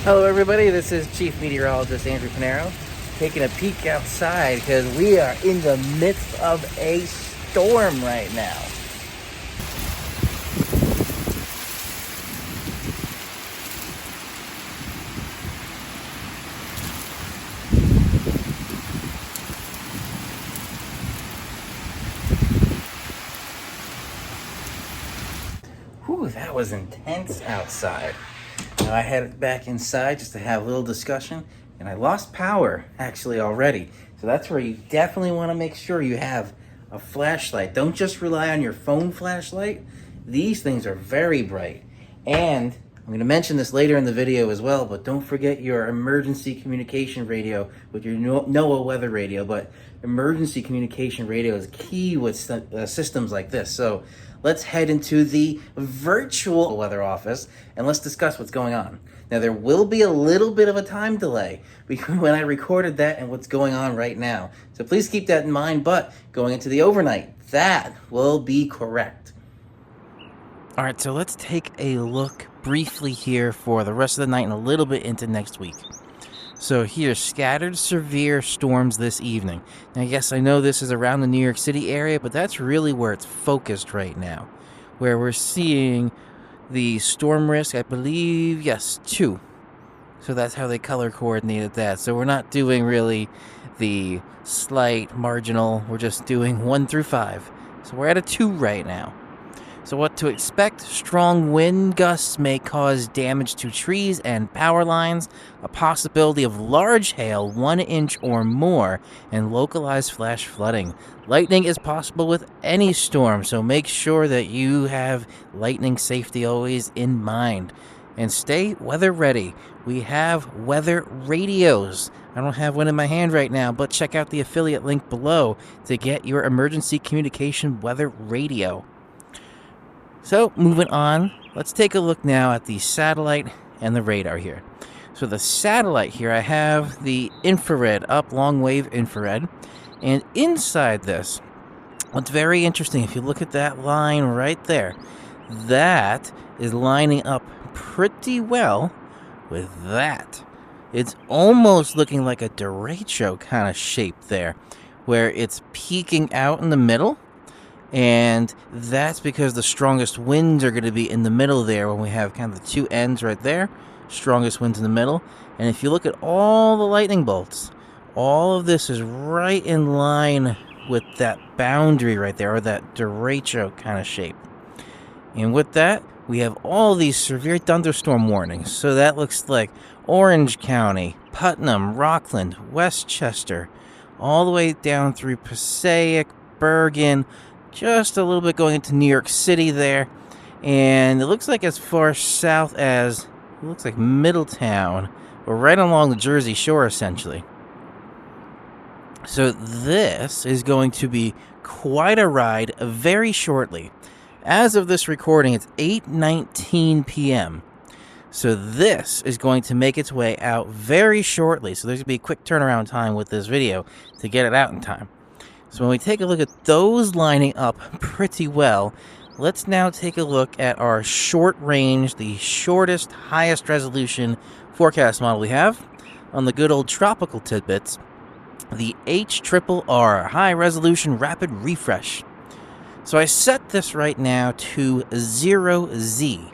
Hello everybody, this is Chief Meteorologist Andrew Panero taking a peek outside because we are in the midst of a storm right now. Whew, that was intense outside. Now I headed back inside just to have a little discussion, and I lost power actually already. So that's where you definitely want to make sure you have a flashlight. Don't just rely on your phone flashlight. These things are very bright. And I'm going to mention this later in the video as well, but don't forget your emergency communication radio with your NOAA weather radio. But emergency communication radio is key with systems like this. So let's head into the virtual weather office and let's discuss what's going on. Now, there will be a little bit of a time delay between when I recorded that and what's going on right now. So please keep that in mind, but going into the overnight, that will be correct. All right, so let's take a look briefly here for the rest of the night and a little bit into next week. So here, scattered severe storms this evening. Now, yes, I know this is around the New York City area, but that's really where it's focused right now, where we're seeing the storm risk, I believe, yes, 2. So that's how they color coordinated that. So we're not doing really the slight, marginal, we're just doing 1 through 5. So we're at a 2 right now. So what to expect? Strong wind gusts may cause damage to trees and power lines, a possibility of large hail, 1 inch or more, and localized flash flooding. Lightning is possible with any storm, so make sure that you have lightning safety always in mind. And stay weather ready. We have weather radios. I don't have one in my hand right now, but check out the affiliate link below to get your emergency communication weather radio. So, moving on, let's take a look now at the satellite and the radar here. So the satellite here, I have the infrared up, long wave infrared. And inside this, what's very interesting, if you look at that line right there, that is lining up pretty well with that. It's almost looking like a derecho kind of shape there, where it's peaking out in the middle. And that's because the strongest winds are going to be in the middle there when we have kind of the 2 ends right there. Strongest winds in the middle. And if you look at all the lightning bolts, all of this is right in line with that boundary right there, or that derecho kind of shape. And with that, we have all these severe thunderstorm warnings. So that looks like Orange County, Putnam, Rockland, Westchester, all the way down through Passaic, Bergen, just a little bit going into New York City there. And it looks like as far south as, it looks like Middletown. We're right along the Jersey Shore, essentially. So this is going to be quite a ride very shortly. As of this recording, it's 8:19 p.m. So this is going to make its way out very shortly. So there's going to be a quick turnaround time with this video to get it out in time. So when we take a look at those lining up pretty well, let's now take a look at our short range, the shortest, highest resolution forecast model we have on the good old tropical tidbits, the HRRR, High Resolution Rapid Refresh. So I set this right now to 0Z,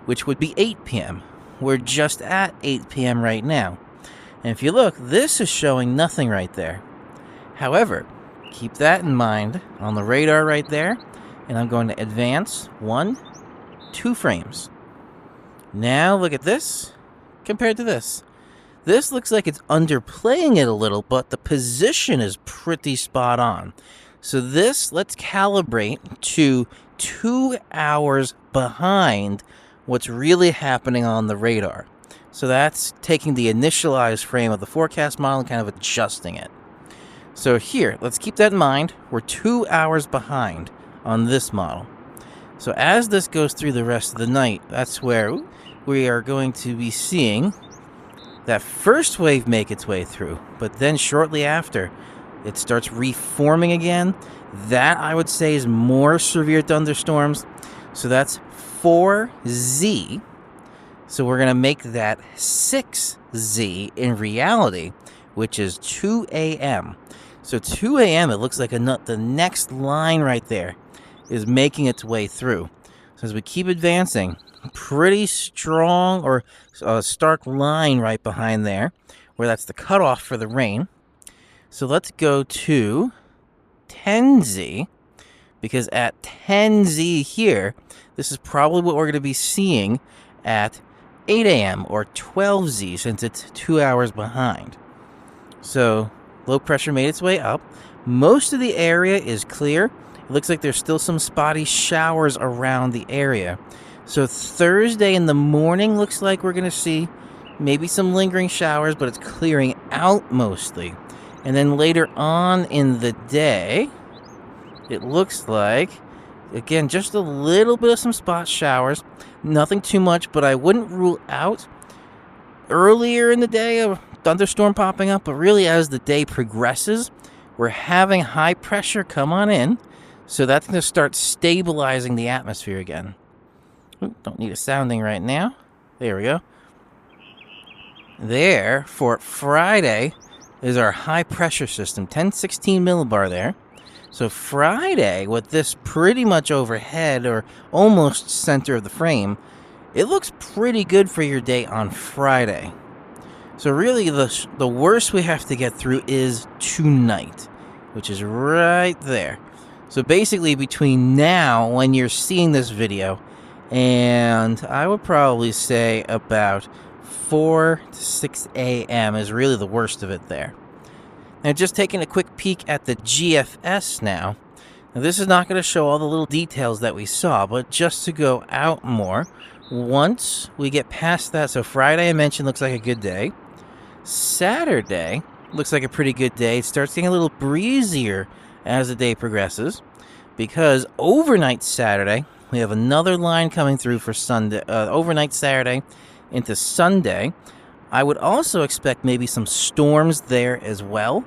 which would be 8 p.m. We're just at 8 p.m. right now. And if you look, this is showing nothing right there. However, keep that in mind on the radar right there, and I'm going to advance 2 frames. Now look at this compared to this. This looks like it's underplaying it a little, but the position is pretty spot on. So this, let's calibrate to 2 hours behind what's really happening on the radar. So that's taking the initialized frame of the forecast model and kind of adjusting it. So here, let's keep that in mind. We're 2 hours behind on this model. So as this goes through the rest of the night, that's where we are going to be seeing that first wave make its way through. But then shortly after, it starts reforming again. That, I would say, is more severe thunderstorms. So that's 4Z. So we're going to make that 6Z in reality, which is 2 a.m. So 2 a.m., it looks like the next line right there is making its way through. So as we keep advancing, pretty strong or stark line right behind there, where that's the cutoff for the rain. So let's go to 10Z, because at 10Z here, this is probably what we're going to be seeing at 8 a.m. or 12Z, since it's 2 hours behind. So low pressure made its way up. Most of the area is clear. It looks like there's still some spotty showers around the area. So Thursday in the morning looks like we're going to see maybe some lingering showers, but it's clearing out mostly. And then later on in the day, it looks like, again, just a little bit of some spot showers. Nothing too much, but I wouldn't rule out earlier in the day a thunderstorm popping up. But really, as the day progresses, we're having high pressure come on in. So that's going to start stabilizing the atmosphere again. Ooh, don't need a sounding right now. There we go. There, for Friday, is our high pressure system, 1016 millibar there. So Friday, with this pretty much overhead or almost center of the frame, it looks pretty good for your day on Friday. So really, the worst we have to get through is tonight, which is right there. So basically, between now, when you're seeing this video, and I would probably say about 4 to 6 a.m. is really the worst of it there. Now, just taking a quick peek at the GFS now. Now, this is not going to show all the little details that we saw, but just to go out more, once we get past that, so Friday I mentioned looks like a good day. Saturday looks like a pretty good day. It starts getting a little breezier as the day progresses, because overnight Saturday, we have another line coming through for Sunday, overnight Saturday into Sunday. I would also expect maybe some storms there as well.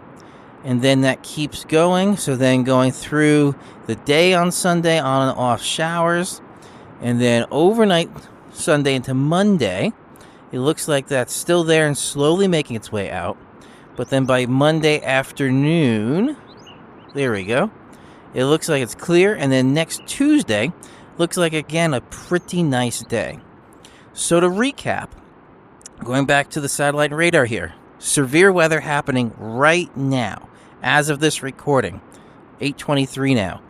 And then that keeps going. So then going through the day on Sunday, on and off showers. And then overnight Sunday into Monday, it looks like that's still there and slowly making its way out. But then by Monday afternoon, there we go, it looks like it's clear. And then next Tuesday, looks like, again, a pretty nice day. So to recap, going back to the satellite radar here, severe weather happening right now, as of this recording, 8:23 now.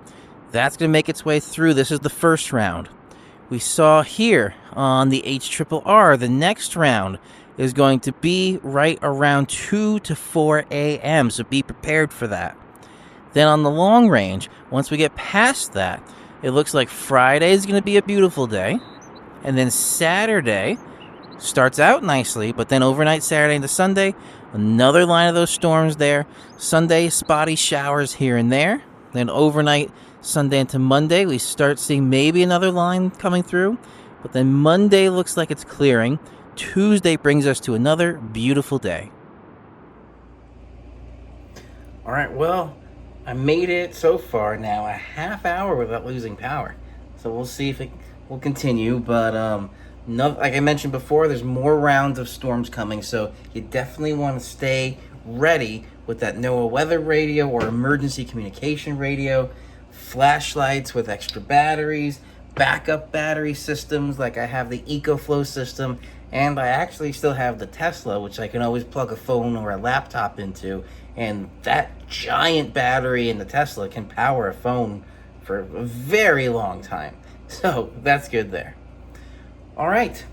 That's going to make its way through. This is the first round. We saw here on the HRRR, the next round is going to be right around 2 to 4 a.m., so be prepared for that. Then on the long range, once we get past that, it looks like Friday is going to be a beautiful day. And then Saturday starts out nicely, but then overnight Saturday into Sunday, another line of those storms there. Sunday, spotty showers here and there. Then overnight Sunday into Monday, we start seeing maybe another line coming through. But then Monday looks like it's clearing. Tuesday brings us to another beautiful day. All right, well, I made it so far now a half hour without losing power. So we'll see if it will continue. But like I mentioned before, there's more rounds of storms coming. So you definitely want to stay ready with that NOAA weather radio or emergency communication radio, flashlights with extra batteries, backup battery systems like I have the EcoFlow system, and I actually still have the Tesla, which I can always plug a phone or a laptop into, and that giant battery in the Tesla can power a phone for a very long time. So that's good there. All right,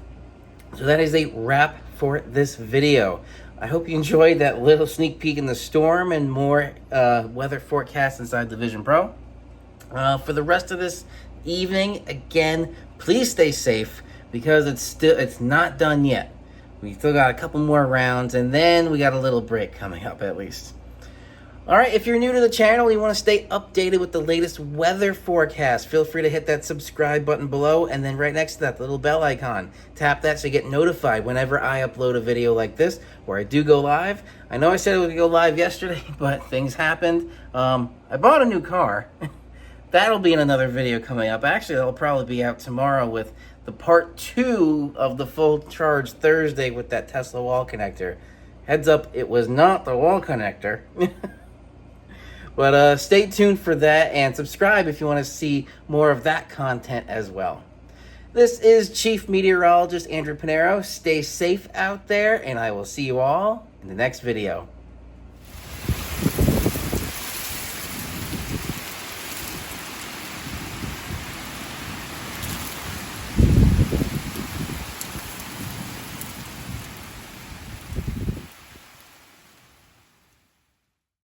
so that is a wrap for this video. I hope you enjoyed that little sneak peek in the storm and more weather forecast inside the Vision Pro. For the rest of this evening, again, please stay safe, because it's not done yet. We still got a couple more rounds, and then we got a little break coming up at least. All right, if you're new to the channel and you want to stay updated with the latest weather forecast, feel free to hit that subscribe button below, and then right next to that, the little bell icon. Tap that so you get notified whenever I upload a video like this, where I do go live. I know I said I was going to go live yesterday, but things happened. I bought a new car. That'll be in another video coming up. Actually, that'll probably be out tomorrow with the part 2 of the full charge Thursday with that Tesla wall connector. Heads up, it was not the wall connector. But stay tuned for that, and subscribe if you want to see more of that content as well. This is Chief Meteorologist Andrew Pinero. Stay safe out there, and I will see you all in the next video.